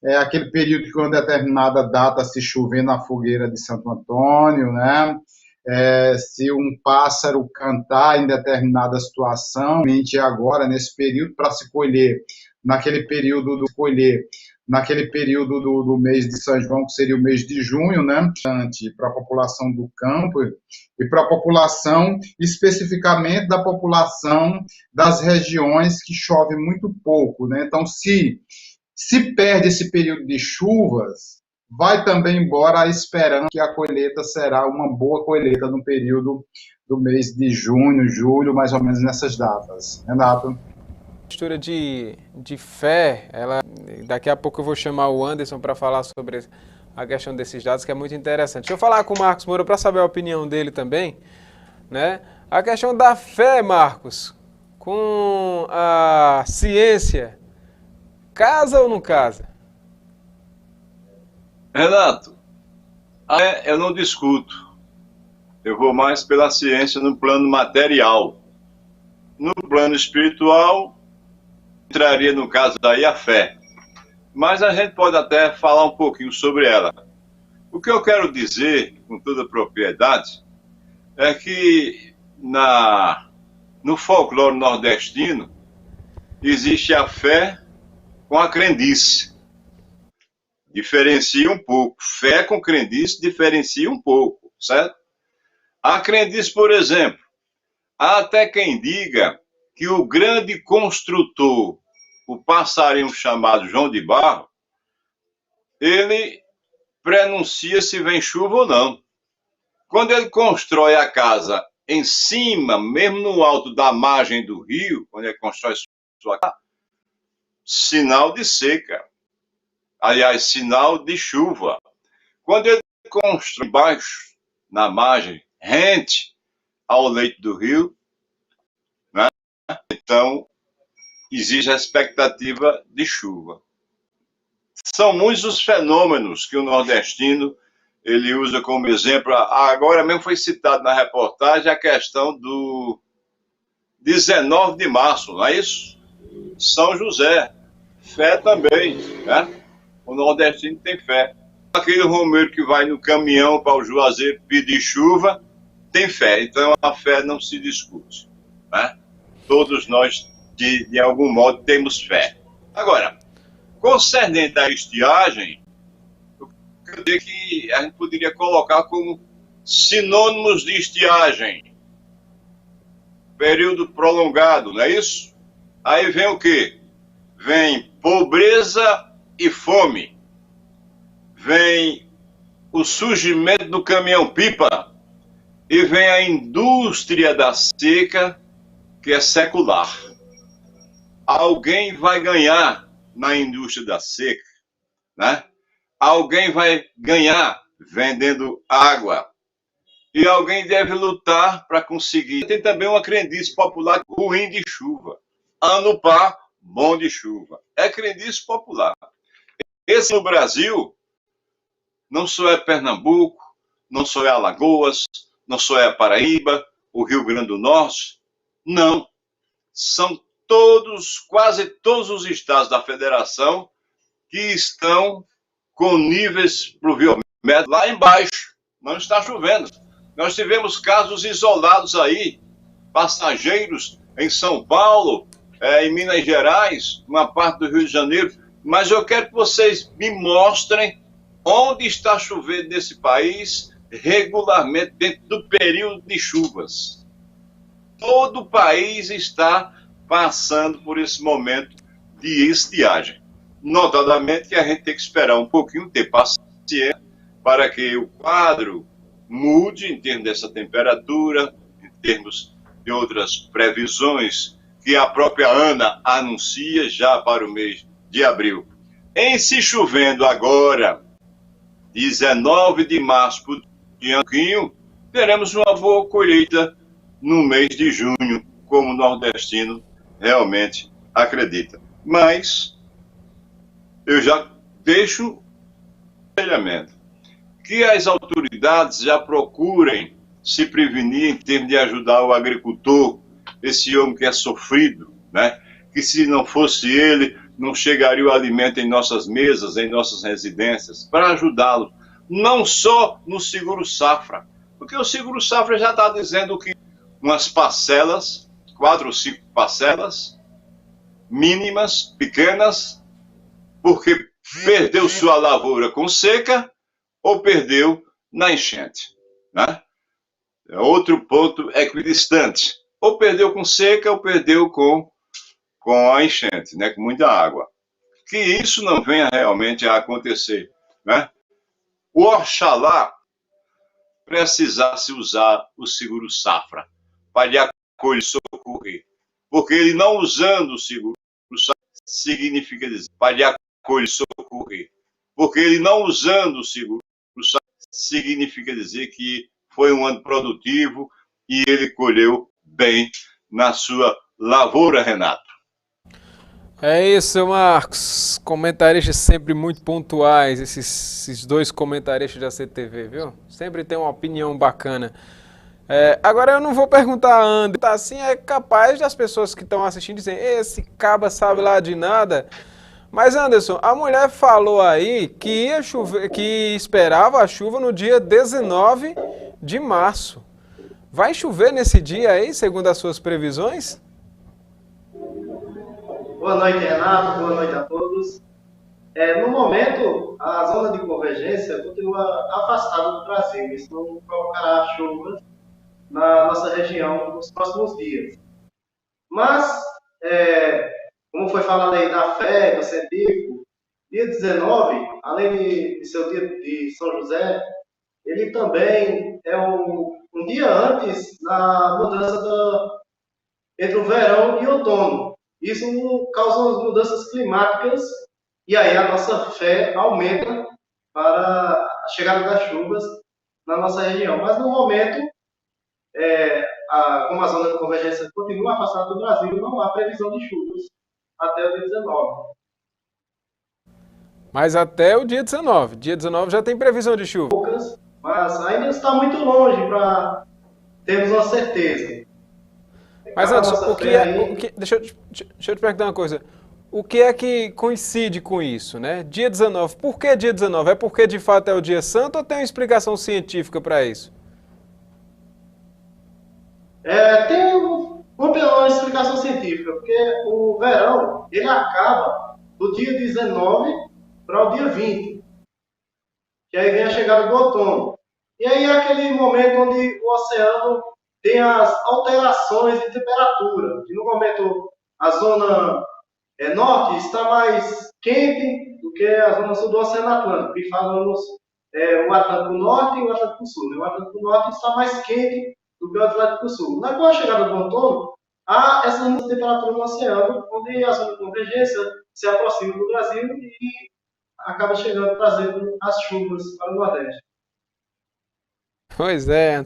É aquele período que, com determinada data, se chover na fogueira de Santo Antônio, né? Se um pássaro cantar em determinada situação, agora, nesse período, para se colher, naquele período do mês de São João, que seria o mês de junho, né? Para a população do campo e para a população, especificamente da população das regiões que chove muito pouco, né? Então, se perde esse período de chuvas, vai também embora a esperança que a colheita será uma boa colheita no período do mês de junho, julho, mais ou menos nessas datas. Renato? Mistura de fé, daqui a pouco eu vou chamar o Anderson para falar sobre a questão desses dados, que é muito interessante. Deixa eu falar com o Marcos Moura para saber a opinião dele também, né? A questão da fé, Marcos, com a ciência, casa ou não casa? Renato, eu não discuto. Eu vou mais pela ciência no plano material. No plano espiritual, entraria no caso daí a fé. Mas a gente pode até falar um pouquinho sobre ela. O que eu quero dizer, com toda propriedade, é que no folclore nordestino existe a fé com a crendice. Diferencia um pouco. Fé com crendice diferencia um pouco, certo? A crendice, por exemplo, há até quem diga que o grande construtor, o passarinho chamado João de Barro, ele prenuncia se vem chuva ou não. Quando ele constrói a casa em cima, mesmo no alto da margem do rio, quando ele constrói sua casa, sinal de seca. Aliás, sinal de chuva. Quando ele constrói embaixo, na margem, rente ao leito do rio, né? Então, existe a expectativa de chuva. São muitos os fenômenos que o nordestino ele usa como exemplo. Agora mesmo foi citado na reportagem a questão do 19 de março, não é isso? São José. Fé também, né? O nordestino tem fé. Aquele romeiro que vai no caminhão para o Juazeiro pedir chuva, tem fé. Então a fé não se discute, né? Todos nós, de algum modo, temos fé. Agora, concernente à estiagem, eu quero dizer que a gente poderia colocar como sinônimos de estiagem. Período prolongado, não é isso? Aí vem o quê? Vem pobreza e fome. Vem o surgimento do caminhão-pipa e vem a indústria da seca, que é secular. Alguém vai ganhar na indústria da seca, né? Alguém vai ganhar vendendo água. E alguém deve lutar para conseguir. Tem também uma crendice popular ruim de chuva. Ano par, bom de chuva. É crendice popular. Esse no Brasil não só é Pernambuco, não só é Alagoas, não só é a Paraíba, o Rio Grande do Norte. Não. São quase todos os estados da federação que estão com níveis pluviométricos lá embaixo. Não está chovendo. Nós tivemos casos isolados aí, passageiros em São Paulo, em Minas Gerais, uma parte do Rio de Janeiro. Mas eu quero que vocês me mostrem onde está chovendo nesse país regularmente dentro do período de chuvas. todo o país está passando por esse momento de estiagem. Notadamente que a gente tem que esperar um pouquinho, ter paciência, para que o quadro mude em termos dessa temperatura, em termos de outras previsões que a própria ANA anuncia já para o mês de abril. Em se chovendo agora, 19 de março por dianquinho, teremos uma boa colheita no mês de junho, como o nordestino realmente acredita. Mas eu já deixo um aconselhamento que as autoridades já procurem se prevenir em termos de ajudar o agricultor, esse homem que é sofrido, né? Que se não fosse ele, não chegaria o alimento em nossas mesas, em nossas residências, para ajudá-lo, não só no seguro safra, porque o seguro safra já está dizendo que umas parcelas, 4 ou 5 parcelas, mínimas, pequenas, porque perdeu sua lavoura com seca ou perdeu na enchente, né? Outro ponto equidistante, ou perdeu com seca ou perdeu com a enchente, né? Com muita água. Que isso não venha realmente a acontecer, né? O Oxalá precisasse usar o seguro safra para lhe acolher e socorrer, porque ele não usando o seguro safra significa dizer para lhe acolher e socorrer, porque ele não usando o seguro safra significa dizer que foi um ano produtivo e ele colheu bem na sua lavoura, Renato. É isso, Marcos. Comentaristas sempre muito pontuais, esses dois comentaristas da CTV, viu? Sempre tem uma opinião bacana. Agora eu não vou perguntar a Anderson, assim é capaz das pessoas que estão assistindo dizer, esse caba sabe lá de nada. Mas Anderson, a mulher falou aí que ia chover, que esperava a chuva no dia 19 de março. Vai chover nesse dia aí, segundo as suas previsões? Boa noite, Renato. Boa noite a todos. No momento, a zona de convergência continua afastada do Brasil. Isso não provocará chuvas na nossa região nos próximos dias. Mas, como foi falado aí da fé, do científico, dia 19, além de ser o dia de São José, ele também é um dia antes da mudança entre o verão e o outono. Isso causa mudanças climáticas e aí a nossa fé aumenta para a chegada das chuvas na nossa região. Mas no momento, como a zona de convergência continua afastada do Brasil, não há previsão de chuvas até o dia 19. Mas até o dia 19. Dia 19 já tem previsão de chuva. Poucas, mas ainda está muito longe para termos uma certeza. Mas Anderson, deixa eu te perguntar uma coisa. O que é que coincide com isso, né? Dia 19. Por que dia 19? É porque de fato é o dia santo ou tem uma explicação científica para isso? Tem uma explicação científica, porque o verão ele acaba do dia 19 para o dia 20. Que aí vem a chegada do outono. E aí é aquele momento onde o oceano tem as alterações de temperatura. E no momento a zona norte está mais quente do que a zona sul do Oceano Atlântico. E falamos o Atlântico Norte e o Atlântico Sul. Né? O Atlântico Norte está mais quente do que o Atlântico Sul. Com a chegada do outono, há essa mudança de temperatura no oceano, onde a zona de convergência se aproxima do Brasil e acaba chegando, trazendo as chuvas para o Nordeste. Pois é,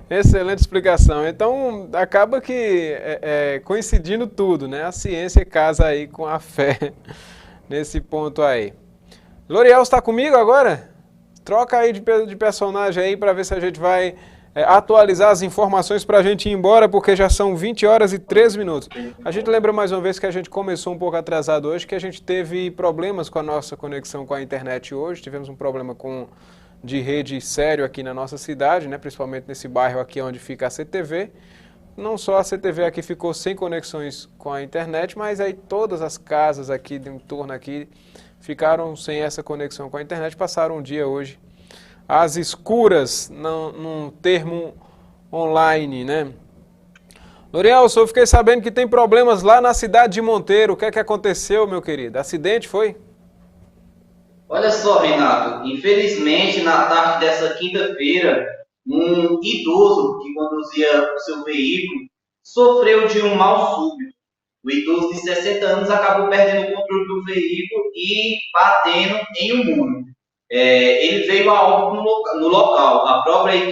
excelente explicação. Então, acaba que coincidindo tudo, né? A ciência casa aí com a fé nesse ponto aí. L'Oreal está comigo agora? Troca aí de personagem aí para ver se a gente vai atualizar as informações para a gente ir embora, porque já são 20 horas e 13 minutos. A gente lembra mais uma vez que a gente começou um pouco atrasado hoje, que a gente teve problemas com a nossa conexão com a internet hoje, tivemos um problema de rede sério aqui na nossa cidade, né, principalmente nesse bairro aqui onde fica a CTV. Não só a CTV aqui ficou sem conexões com a internet, mas aí todas as casas aqui em torno aqui ficaram sem essa conexão com a internet, passaram um dia hoje às escuras, num termo online, né? Lorielson, eu fiquei sabendo que tem problemas lá na cidade de Monteiro. O que é que aconteceu, meu querido? Acidente foi? Olha só, Renato, infelizmente na tarde dessa quinta-feira, um idoso que conduzia o seu veículo sofreu de um mal súbito. O idoso de 60 anos acabou perdendo o controle do veículo e batendo em um muro. Ele veio a óbito no local. A própria equipe